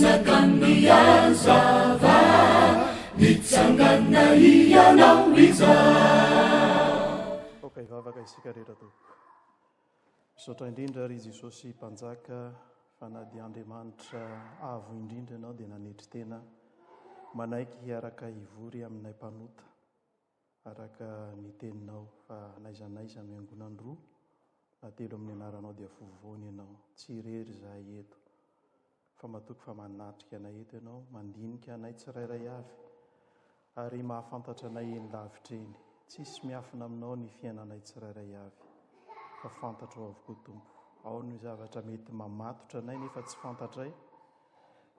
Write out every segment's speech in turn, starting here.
sakamiazava mitsangana ianao iza. Okay, vavaka isika rehetra toko. Misaotra indrindra ry Jesosy mpanjaka fa na dia Andriamanitra avo indrindra ianao dia nanetry tena manaiky hiaraka hivory aminay mpanota araka ny teninao fa naizanaiza miangonany roa na telo amin'ny anaranao dia fovoany ianao, tsy irery zahay eto fa matoky fa manatrika anay eto ianao, mandinika anay tsirairay avy ary mahafantatra anay eny lavitra eny. Tsisy miafina aminao ny fiainanay tsirairay avy fa fantatra ao avokoa Tompo. Ao ny zavatra mety mamatotra anay nefa tsy fantatray,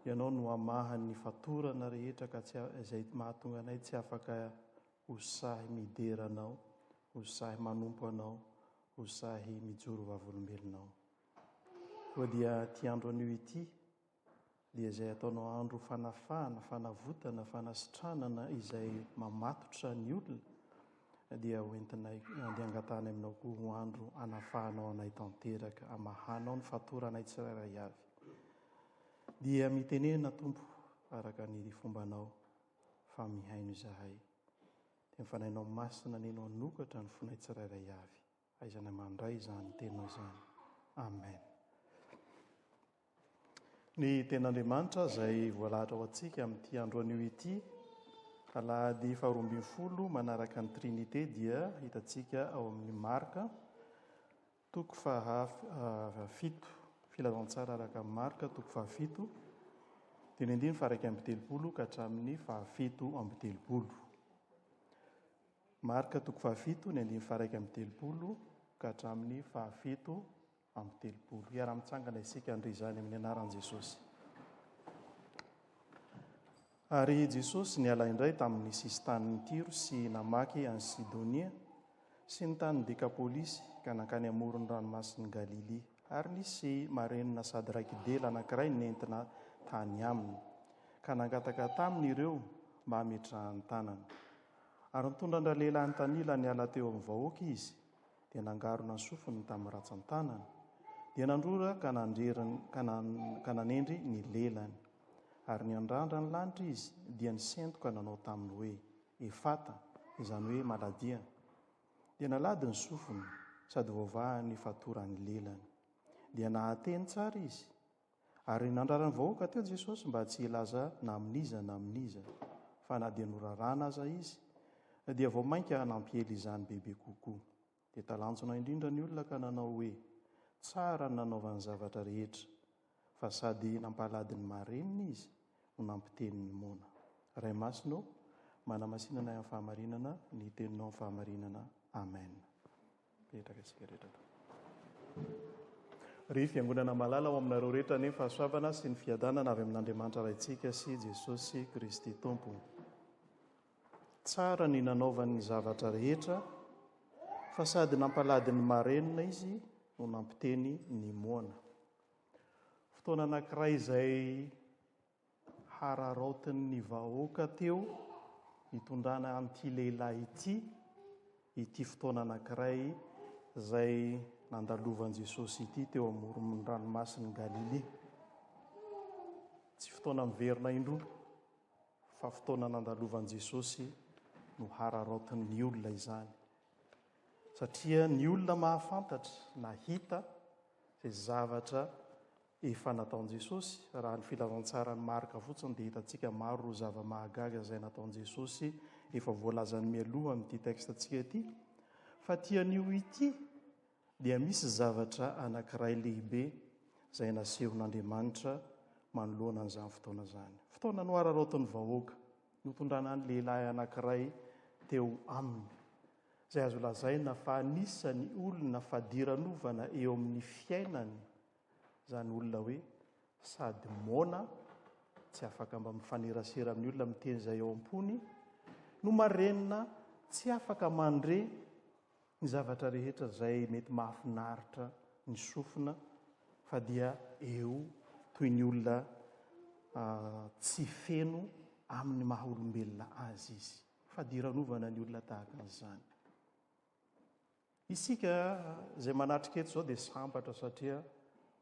ianao no amahan'ny fatorana rehetra ka izay mahatonga anay tsy afaka hosahy mideranao, hosahy manompo anao, hosahy mijoro vavolombelonao. Koa dia ty andro anio ity dia izay ataonao andro fanafahana, fanavotana, fanasitranana izay mamatotra ny olona dia hoentinay dia angatana aminao koa ho andro anafahanao anay tanteraka, amahanao ny fatoranay tsirairay avy. Dia mitenena Tompo araka ny fombanao fa mihaino izahay. Dia mifanainao masina nenao nokatra ny fonay tsirairay avy. Aizana mandray izany tenao izany. Amen. Ny ten'Andriamanitra izay voalahatra ho antsika amin'ity andro anio ity, alahady 12 manaraka ny Trinité dia hitantsika ao amin'ny Marka toko 7, filazantsara araka amin'ny Marka toko 7 dia ny 9:30 ka hatramin'ny 7:30. Marka toko 7 ny 9:30 ka hatramin'ny 7:30. Iara-mitsangana isika andry izany amin'ny anaran'i Jesosy. Ary Jesosy niala indray tamin'ny sisin-tanin'ny Tiro sy namaky any Sidonia sy ny tany Dekapolisy ka nankany amoron'ny ranomasin'i Galilia. Ary nisy marenina sady raiki-dela anankiray nentina tany aminy ka nangataka taminy ireo mba hametrahany tanana. Ary nitondra lehilahy ny tanila niala teo amin'ny vahoaka izy dia nangarona ny sofiny tamin'ny ratsan-tanana dia nandrora ka nanendry ny lelany. Ary niandrandra ny lanitra izy dia nisentoka nanao taminy hoe efata, izany hoe maladia. Dia nalady ny sofiny sady voavahan'ny fatorany lelany. Dia nahateny tsara izy. Ary nandrara ny vahoaka teo Jesosy mba tsy hilaza na aminiza na aminiza fa na dia norarana aza izy dia vao mainka hanampihely izany bebe kokoa. Dia talanjona indrindra ny olona ka nanao hoe tsara ny nanaovany zavatra rehetra fa sady nampalady ny marenina izy no nampiteny ny mona. Ray masinao manamasinana amin'ny fahamarinana, ny teninao amin'ny fahamarinana. Amen. Petraka isika rehetra. Ry fiangonana malala ao aminareo rehetra ny fahasoavana sy ny fiadanana avy amin'Andriamanitra raintsika sy Jesosy Kristy Tompo. Tsara ny nanaovany zavatra rehetra fa sady nampalady ny marenina izy no nampiteny ny moana. Fotoana anankiray izay hararaotin'ny vahoaka teo hitondrana an'ity lehilahy ity fotoana anankiray izay nandalovan'i Jesosy ity teo amoron'ny ranomasin'i Galilia. Tsy fotoana miverina indroa fa fotoana nandalovan'i Jesosy no hararaotin'ny olona izany. Satria ny olona mahafantatra nahita izay zavatra efa nataon'i Jesosy. Raha ny filazantsarany Marka fotsiny dia hitantsika maro ireo zava-mahagaga izay nataon'i Jesosy efa voalazany mialoha amin'ity tekstantsika ity. Fa ty anio ity dia misy zavatra anankiray lehibe izay nasehon'Andriamanitra manoloana an'izany fotoana izany. Fotoana no hararaotin'ny vahoaka notondrana ny lehilahy anankiray teo aminy, izay azo lazaina fa anisany olona fadiran'ovana eo amin'ny fiainany. Izany olona hoe sady mona, tsy afaka mba mifanerasera amin'ny olona miteny izay eo am-pony, no marenina tsy afaka mandre ny zavatra rehetra izay mety mahafinaritra ny sofina fa dia eo toy ny olona tsy feno amin'ny maha-olombelona azy izy. Fadiran'ovana ny olona tahaka an'izany. Isika izay manatrika eto izao dia sambatra satria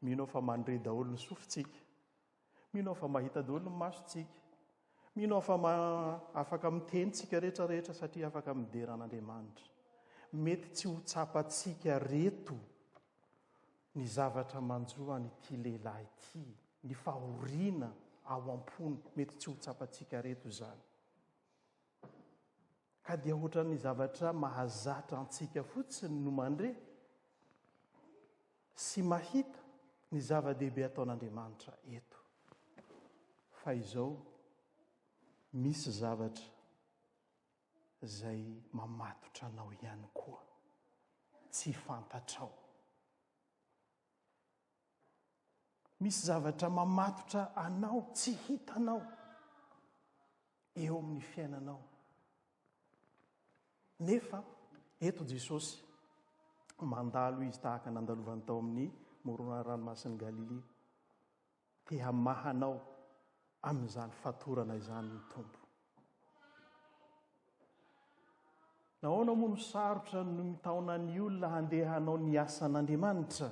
mino fa mandre daholo ny sofintsika. mino aho fa mahita daholo ny masontsika, mino aho fa afaka mitenyntsika rehetrarehetra satria afaka mideran'Andriamanitra. Mety tsy ho tsapantsika reto ny zavatra manjoa nyity lehilahy ity, ny fahoriana ao am-pony, mety tsy ho tsapantsika reto zany. Ka dia ohatra ny zavatra mahazatra antsika fotsiny no mandre sy mahita ny zava-dehibe ataon'Andriamanitra eto. Fa izao misy zavatra izay mamatotra anao ihany koa, tsy fantatrao. Misy zavatra mamatotra anao, tsy hitanao eo amin'ny fiainanao. Nefa eto Jesosy mandalo izy tahaka nandalovany tao amin'ny moronana ranomasin'i Galilea, te hamahanao amin'izany fatorana izany ny Tompo. Nahoana moa no sarotra no mitaona ny olona handeha hanao ny asan'Andriamanitra?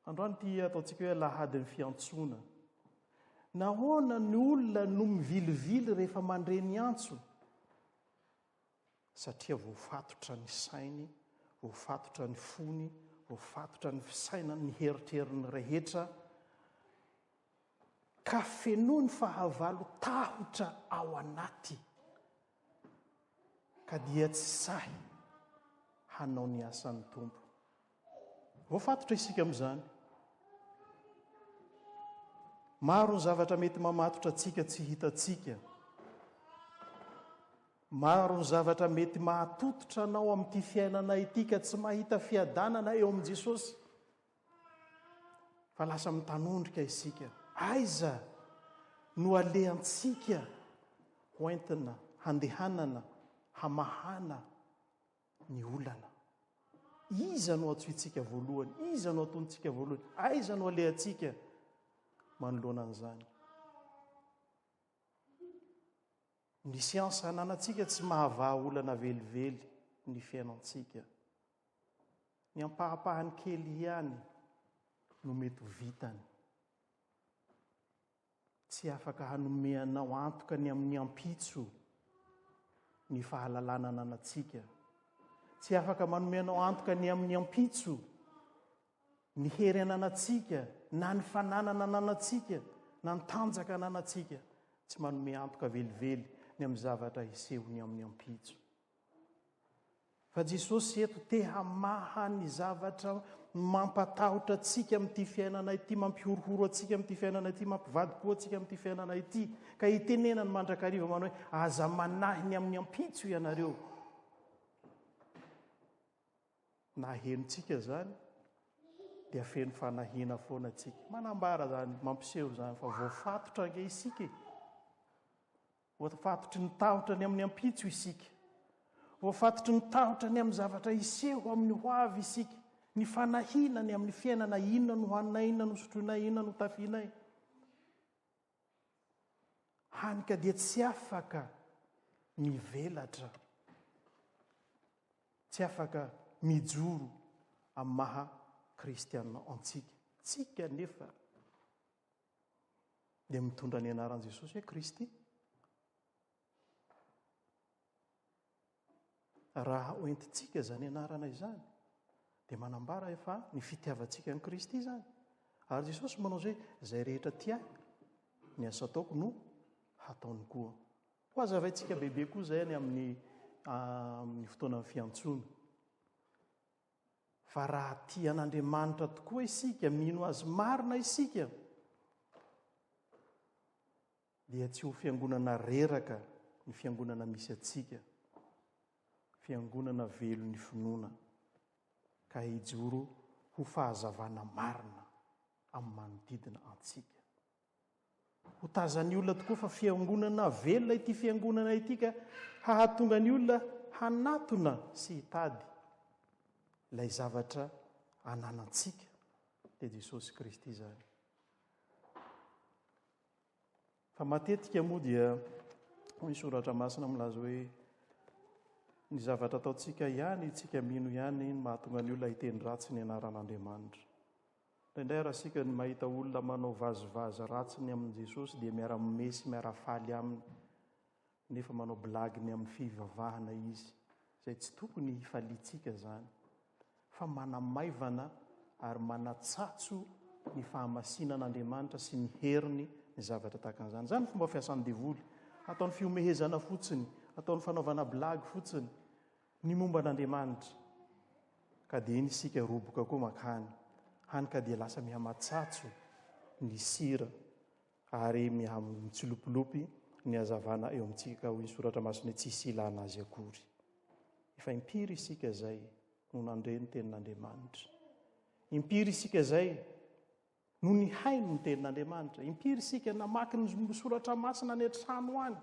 Androany ty ataontsika hoe lahadin'ny fiantsoana. Nahoana ny olona no mivilivily rehefa mandre ny antso? Satria voafatotra ny sainy, voafatotra ny fony, voafatotra ny fisainany, ny heritreriny rehetra, ka fenoany fahavalo tahotra ao anaty, ka dia tsy sahy hanao ny asan'ny Tompo. Voafatotra isika amin'izany. Maro ny zavatra mety mamatotra atsika tsy hitatsika. Maro ny zavatra mety mahatototra anao amin'ity fiainana ity ka tsy mahita fiadanana eo amin'i Jesosy. Fa lasa mitanondrika isika. Aiza no alehantsika hoentina handehanana, hamahana ny olana? Iza no atsoitsika voalohany? Iza no atontsika voalohany? Aiza no alehantsika manoloana an'izany? Ny siansa ananantsika tsy mahavaha olana velively ny fiainantsika. Ny ampahapahany kely ihany no mety ho vitany. Tsy afaka hanomeanao antoka ny amin'ny ampitso ny fahalalana ananantsika. Tsy afaka manomeanao antoka ny amin'ny ampitso ny hery ananantsika, na ny fananana ananantsika, na ny tanjaka ananantsika. Tsy manome antoka velively ny amin'ny zavatra isehony amin'ny ampitso. Fa Jesosy eto te hamaha ny zavatra mampatahotra atsika amin'ity fiainana ity, mampihorohoro atsika amin'ity fiainana ity, mampivadi-po atsika amin'ity fiainana ity, ka hitenenany mandrakariva manao hoe aza manahy ny amin'ny ampitso ianareo. Na henontsika zany dia feno fanahina foana atsika. Manambara zany, mampiseho zany fa voafatotra ange isika. Voafatotry ny tahotra ny amin'ny ampitso isika. Voafatotry ny tahotra ny amin'ny zavatra iseho amin'ny hoavy isika. Ny fanahina ny amin'ny fiainana, inona no hoaninay, inona no sotroinay, inona no tafianay. Hanika dia tsy afaka mivelatra, tsy afaka mijoro amin'ny maha kristianina antsika. Tsika nefa dia mitondra ny anaran'i Jesosy hoe Kristy. Raha oentitsika zany anarana izany dia manambara efa ny fitiavantsika ny Kristy zany. Ary Jesosy manao hoe izay rehetra tia ny asa ataoko no hataony koa. Ho azavaintsika bebe koa izay any amin'ny fotoana ny fiantsoana. Fa raha tia an'Andriamanitra tokoa isika, mino azy marina isika, dia tsy ho fiangonana reraka ny fiangonana misy atsika, fiangonana velo ny finoana, ka hijoro ho fahazavana marina amin'ny manodidina antsika. Ho tazan'ny olona tokoa fa fiangonana velona ity fiangonana ity, ka hahatonga ny olona hanatona sy hitady ilay zavatra ananantsika dia Jesosy Kristy zany. Fa matetika moa dia ny soratra masina milaza hoe ny zavatra ataontsika ihany, tsika mino ihany, mahatonga ny olona hiteny ratsy ny anaran'Andriamanitra. Indraindray raha sika ny mahita olona manao vazovaza ratsiny amin'i Jesosy dia miara-momesy, miara-faly aminy, nefa manao blaginy amin'ny fivavahana izy, izay tsy tokony hifalitsika izany. Fa manamaivana ary manatsatso ny fahamasinan'Andriamanitra sy ny heriny ny zavatra tahaka an'izany. Izany fomba fiasan'ny devoly, ataony fiomehezana fotsiny, ataony fanaovana blagy fotsiny ny momba an'Andriamanitra. Ka dia iny isika roboka koa makany, hany ka dia lasa mihamatsatso ny sira ary mitsilopilopy ny hazavana eo amintsika ho soratra masina tsisy ilana azy akory. Efa impiry isika izay no nandre ny tenin'Andriamanitra. Impiry isika izay no ny haino ny tenin'Andriamanitra. Impiry isika namaky ny soratra masina any an-trano any.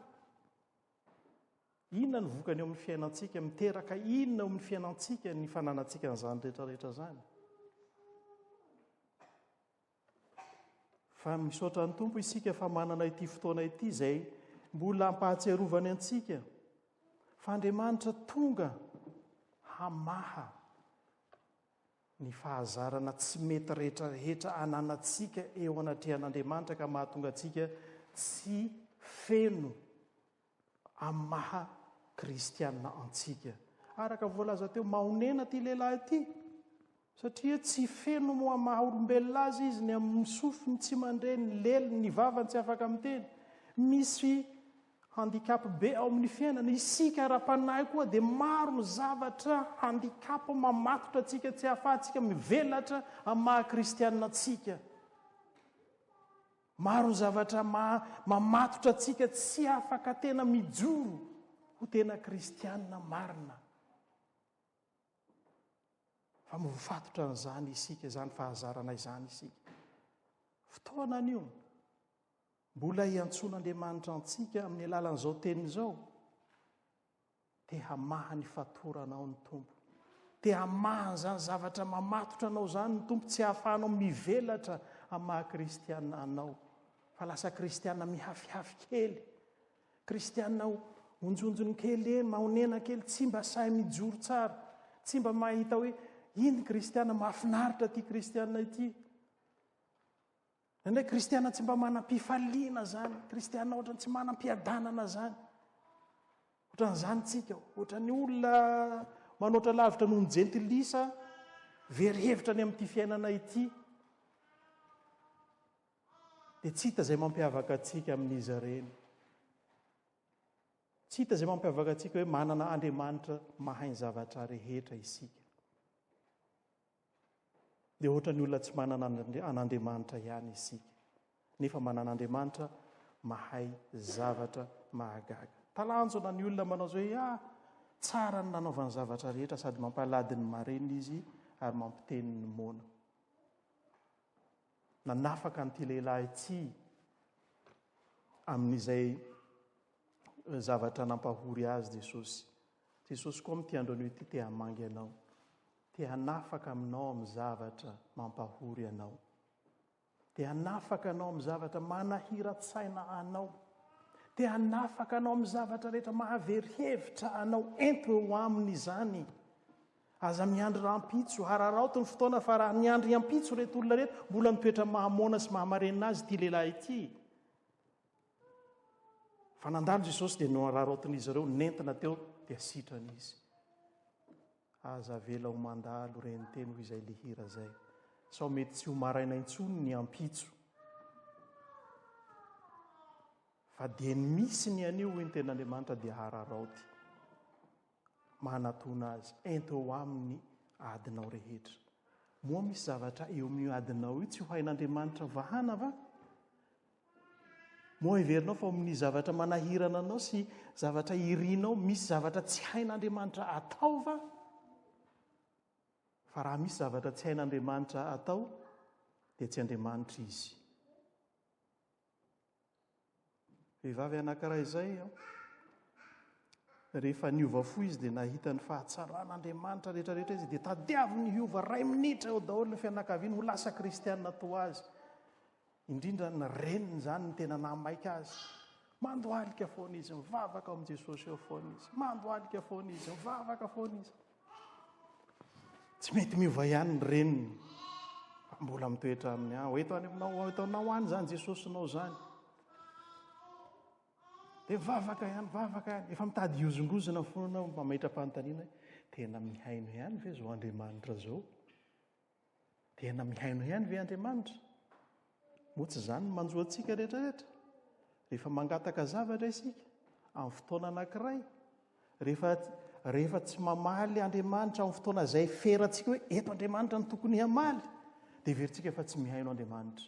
Inona ny vokany eo amin'ny fiainantsika, miteraka inona eo amin'ny fiainantsika ny fananantsika n'izany rehetrarehetra izany. Fa misaotra ny Tompo isika fa manana ity fotoana ity izay mbola hampahatsiarovany antsika fa Andriamanitra tonga hamaha ny fahazarana tsy mety rehetrarehetra ananantsika eo anatrehan'Andriamanitra ka mahatonga antsika tsy feno hamaha kristianina antsika. Araka voalaza teo, mahonena ity lehilahy ity satria tsy feno moa maha olombelona azy izy, ny amin'ny sofiny tsy mandre, ny leliny, ny vavany tsy afaka miteny. Misy handikapo be ao amin'ny fiainana. Isika ara-panahy koa dia maro ny zavatra handikapo mamatotra antsika, tsy ahafahantsika mivelatra amin'ny maha-kristianina antsika. Maro ny zavatra mamatotra antsika tsy afaka tena mijoro ho tena kristianina marina. Fa mifatotra n'izany isika, izany fahazarana izany isika. Fotoana an'io mbola hiantson'Andriamanitra antsika amin'ny alalan'izao teny izao. Te hamaha ny fatoranao ny Tompo. Te hamaha izany zavatra mamatotra anao izany ny Tompo, tsy hahafahanao mivelatra amin'ny maha-kristianina anao. Fa lasa kristianina mihafihafy kely. Kristianina onjonjony kely eny, mahonena kely, tsy mba sahy mijoro tsara. Tsy mba mahita hoe iny kristianina mahafinaritra ity kristianina ity. Indray kristianina tsy mba manam-pifaliana zany, kristianina ohatrany tsy manam-piadanana zany. Ohatran'izany tsika, ohatran'ny olona manoatra lavitra noho ny jentilisa, very hevitra ny amin'ity fiainana ity. Dia tsy hita izay mampiavaka antsika amin'izy ireny. Tsy hita izay mampiavaka antsika hoe manana Andriamanitra mahay ny zavatra rehetra isika. Dia ohatran'ny olona tsy manana an'Andriamanitra ihany isika. Nefa manana Andriamanitra mahay zavatra mahagaga. Talanjona ny olona manao izay hoe tsara ny nanaovany zavatra rehetra, sady mampalady ny marena izy ary mampiteny ny mona. Nanafaka n'ity lehilahy ity amin'izay zavatra nampahory azy Jesosy. Jesosy koa amin'ity andro anio ity te hamangy anao, te hanafaka aminao amin'ny zavatra mampahory anao, te hanafaka anao amin'ny zavatra manahira-tsaina anao, te hanafaka anao amin'ny zavatra rehetra mahavery hevitra anao, ento eo aminy izany. Aza miandry rahampitso, hararaoto ny fotoana, fa raha miandry hampitso reto olona reto, mbola mitoetra mahamoana sy mahamarenina azy ity lehilahy ity. Fa nandalo Jesosy dia no hararaotin'izy ireo, nentina teo dia sitrana izy. Aza vela ho mandalo reny teny ho izay lihira izay. Sao mety tsy ho maraina intsony ny hampitso. Fa dia ny misy ny anio ho ny ten'Andriamanitra dia hararaoty. Manatona azy, ento eo amin'ny adinao rehetra. Moa misy zavatra eo amin'ny adinao io tsy ho hain'Andriamanitra vahana va? Moa heverinao fa amin'ny zavatra manahirana anao sy zavatra irinao, misy zavatra tsy hain'Andriamanitra atao va? Fa raha misy zavatra tsy hain'Andriamanitra atao, dia tsy Andriamanitra izy. Vehivavy anankiray izay, rehefa niova fo izy dia nahita ny fahatsaran'Andriamanitra rehetrarehetra izy, dia tadiavy ny hiova 2 minitra eo daholo ny fianakaviany ho lasa kristianina toa azy. Indrindra ny reniny izany ny tena namaika azy. Mandohalika foana izy, mivavaka ao amin'i Jesosy eo foana izy. Mandohalika foana izy, mivavaka foana izy. Tsy mety miova ihany ny reniny. mbola mitoetra amin'ny eto any aminao, eto anao any zany Jesosynao zany. Dia vavaka ihany, efa mitady iozongozona fonanao mametra-panontaniana. Tena mihaino ihany ve zao Andriamanitra zao? Tena mihaino ihany ve Andriamanitra? Moa tsy izany no manjo antsika rehetrarehetra. Rehefa mangataka zavatra isika amin'ny fotoana anankiray, rehefa tsy mamaly Andriamanitra amin'ny fotoana izay ferantsika hoe eto Andriamanitra no tokony hamaly, dia verintsika fa tsy mihaino Andriamanitra.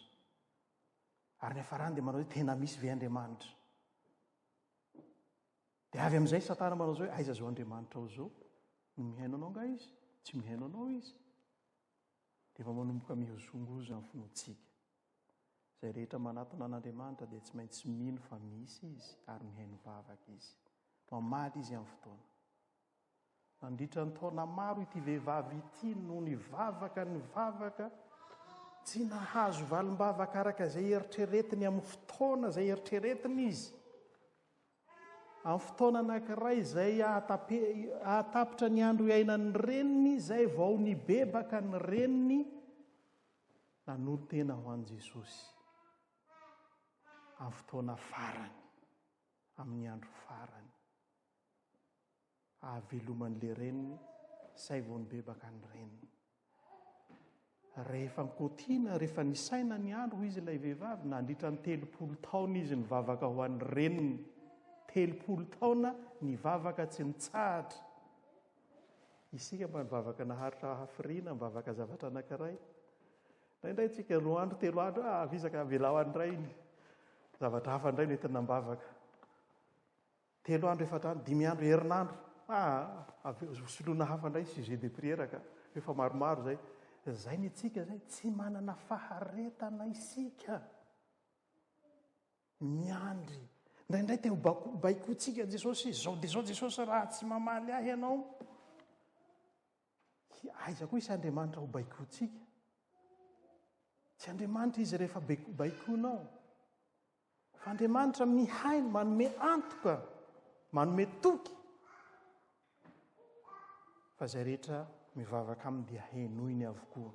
Ary ny hafarany dia manao hoe tena misy ve Andriamanitra? Dia avy amin'izay Satana manao zao hoe aiza zao Andriamanitra ao zao? No mihaino anao nga izy? Tsy mihaino anao izy. Dia efa manomboka mihosongoza amin'ny finoantsika. Izay rehetra manatona an'Andriamanitra dia tsy maintsy mino fa misy izy ary mihaino vavaka izy. Mamaly izy amin'ny fotoana. Nandritra ny taona maro ity vehivavy ity no nivavaka tsy nahazo valim-bavaka araka izay eritreretiny amin'ny fotoana izay eritreretiny izy. Amin'ny fotoana anankiray izay ahatapitra ny andro iainan'ny reniny, izay vao nibebaka ny reniny, nanolo-tena ho an'i Jesosy. Amin'ny fotoana farany, amin'ny andro farany, ahaveloman'ilay reniny, izay vao nibebaka ny reniny. Rehefa nikotiana, rehefa nisaina ny andro izy ilay vehivavy, nandritra ny 30 taona izy nivavaka ho an'ny reniny. 30 taona nivavaka tsy nitsahatra. Isika mba nivavaka naharitra hafiriana, nivavaka zavatra anankiray. Indray tsika 2 andro, 3 andro, visaka velao andray iny. Zavatra hafa indray nety nambavaka. 3 andro, 4 andro, 5 andro, herinandro. Soloana hafa indray sujet de prière ka. Efa maromaro zay. Zay ny tsika zay tsy manana faharetana isika. Miandry. Indraindray te ho baikotsika Jesosy, zao dia zao Jesosy raha tsy mamaly ahy ianao. Aiza koa isy Andriamanitra ho baikotsika? Tsy Andriamanitra izy rehefa baikoinao. Fa Andriamanitra mihaino, manome antoka, manome toky. Fa izay rehetra mivavaka aminy dia henoiny avokoa.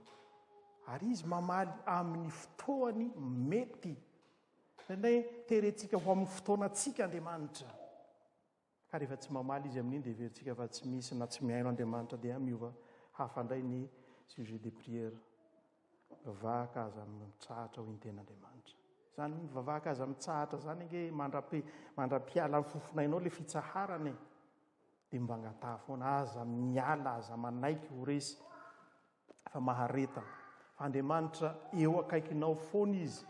Ary izy mamaly amin'ny fotoany mety. Indray terentsika ho amin'ny fotoanantsika Andriamanitra. Ka rehefa tsy mamaly izy amin'iny dia verintsika fa tsy misy na tsy mihaino Andriamanitra dia miova hafa indray ny sujet de prière. Vavaka aza mitsahatra ho ny ten'Andriamanitra. Zany mivavaka aza mitsahatra zany nge mandra-piala amin'ny fofonainao ilay fitsaharany. Dia mbangataha foana aza miala, aza manaiky ho resy. Fa mahareta. Fa Andriamanitra eo akaikinao foana izy.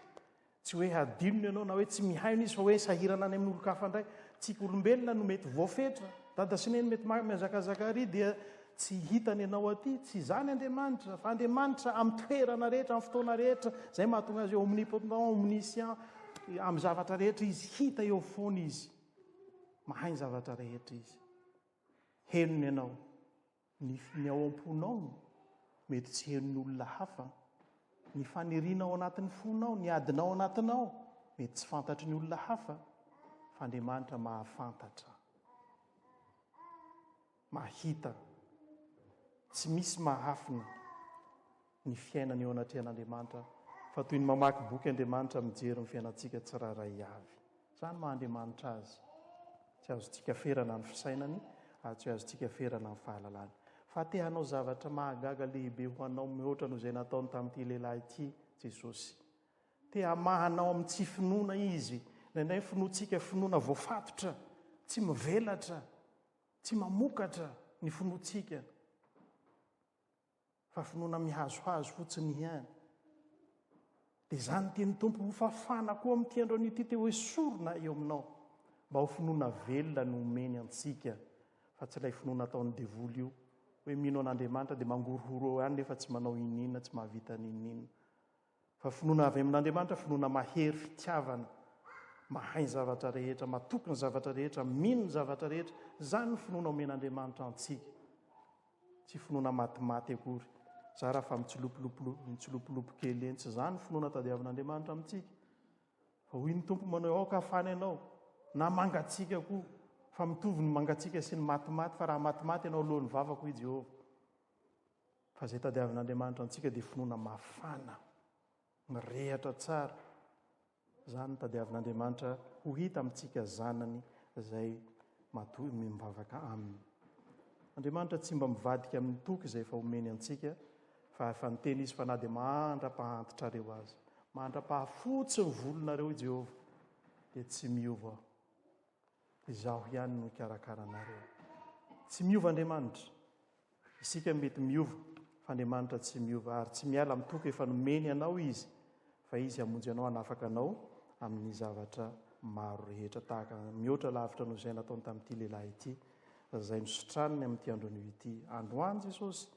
Tsy hoe hadinony ianao na hoe tsy mihaino izy fa hoe sahirana any amin'ny olo-kafa indray. Tsika olombelona no mety voafetra. Dada sy neny mety mihazakazaka dia tsy hitany ianao aty. Tsy izany Andriamanitra. Fa Andriamanitra amin'ny toerana rehetra, amin'ny fotoana rehetra. Izay mahatonga azy omnipotent, omniscient, amin'ny zavatra rehetra izy hita eo foana izy. Mahay ny zavatra rehetra izy. Henony ianao. Ny ao am-ponao mety tsy henony olona hafa. Ny faniriana ao anatin'ny fonao, ny adinao anatinao, mety tsy fantatry ny olona hafa, fa Andriamanitra mahafantatra. Mahita. Tsy misy mahafina ny fiainana eo anatrehan'Andriamanitra, fa toy ny mamaky boky Andriamanitra mijery ny fiainantsika tsirairay avy. Zany maha-Andriamanitra azy. Tsy azontsika ferana ny fisainany, ary tsy azontsika ferana ny fahalalany. Fa te hanao zavatra mahagaga lehibe ho anao mihoatra noho izay nataony tamin'ity lehilahy ity Jesosy. Te hamahanao amin'ny tsy finoana izy. Indraindray finoantsika finoana voafatotra, tsy mivelatra, tsy mamokatra ny finoantsika. Fa finoana mihazohazo fotsiny ihany. Dia izany tiany Tompo ho fafana koa amin'ity androany ity te hoe sorona eo aminao. Mba ho finoana velona no omeny antsika. Fa tsy ilay finoana ataon'ny devoly io. Hoe mino an'Andriamanitra dia mangorohoro ihany nefa tsy manao inina, tsy mahavita ninina. Fa finoana avy amin'Andriamanitra, finoana mahery fitiavana. Mahay ny zavatra rehetra, matoky ny zavatra rehetra, mino ny zavatra rehetra. Izany ny finoana omen'Andriamanitra antsika. Tsy finoana matimaty akory. Zara fa mitsilopolopo kely eny. Tsy izany finoana tadiavin'Andriamanitra amintsika. Fa hoy ny Tompo manao aoka afana ianao. Na mangatsika koa. Fa mitovy ny mangatsika sy ny matimaty, fa raha matimaty ianao alohan'ny vavako i Jehovah. fa zay tadiavin'Andriamanitra antsika dia finoana mafana, mirehatra tsara. Zany tadiavin'Andriamanitra ho hita amintsika zanany izay mivavaka aminy. Andriamanitra tsy mba mivadika amin'ny toky izay efa omeny antsika, fa efa niteny izy fa na dia mandra-pahantitrareo azy, mandra-pahafotsy ny volonareo i Jehovah, dia tsy miova aho. Izaho ihany no ikarakaranareo. Tsy miova Andriamanitra. Isika mety miova, fa Andriamanitra tsy miova, ary tsy miala amin'ny toky efa nomeny anao izy, fa izy hamonjy anao, hanafaka anao amin'ny zavatra maro rehetra, tahaka mihoatra lavitra noho izay nataony tamin'ity lehilahy ity, izay nisotraniny amin'ity andronio ity. Androany Jesosy,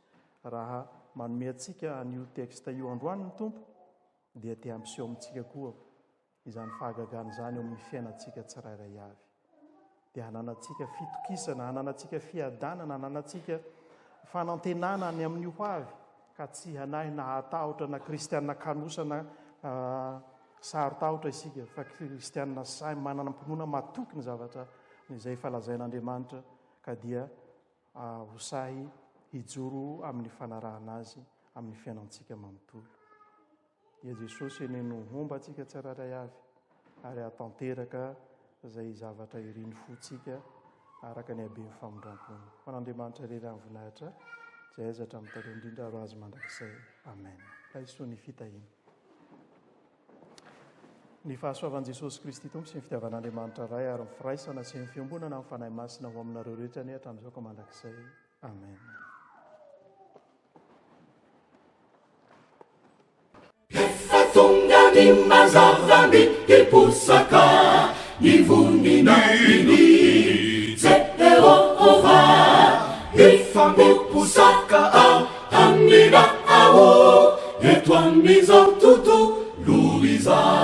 raha manome antsika an'io teksta io androany ny Tompo, dia te hampiseho amintsika koa izany fahagagana izany eo amin'ny fiainantsika tsirairay avy. Dia hananantsika fitokisana, hananantsika fiadanana, hananantsika fanantenana any amin'io avy, ka tsy hanahy na atahotra na kristianina kanosana sarotahotra isika, fa kristianina sahy manana mpinoana matoky ny zavatra izay falazain'Andriamanitra, ka dia hosahy hijoro amin'ny fanarahana azy amin'ny fiainantsika manontolo. Dia Jesosy eny no homba antsika tsirairay avy, ary hatanteraka izay zavatra iriny fotsika araka ny habeny famondram-pony. Fa n'Andriamanitra irery amin'ny voninahitra, izay aizatra amin'ny taloha indrindra aro azy mandrakizay. Amen. Laisoa ny fitahiny. Ny fahasoavan'i Jesosy Kristy Tompo sy ny fitiavan'Andriamanitra ray ary ny firaisana sy ny fiambonana amin'ny fanahy masina ho aminareo rehetra ny hatramin'izao ka mandrakizay. Amen. Efa tonga ny mazava miposaka, ny voninahiny Jehova, mifampiposaka amin'ny raha eto amin'izao tontolo izao.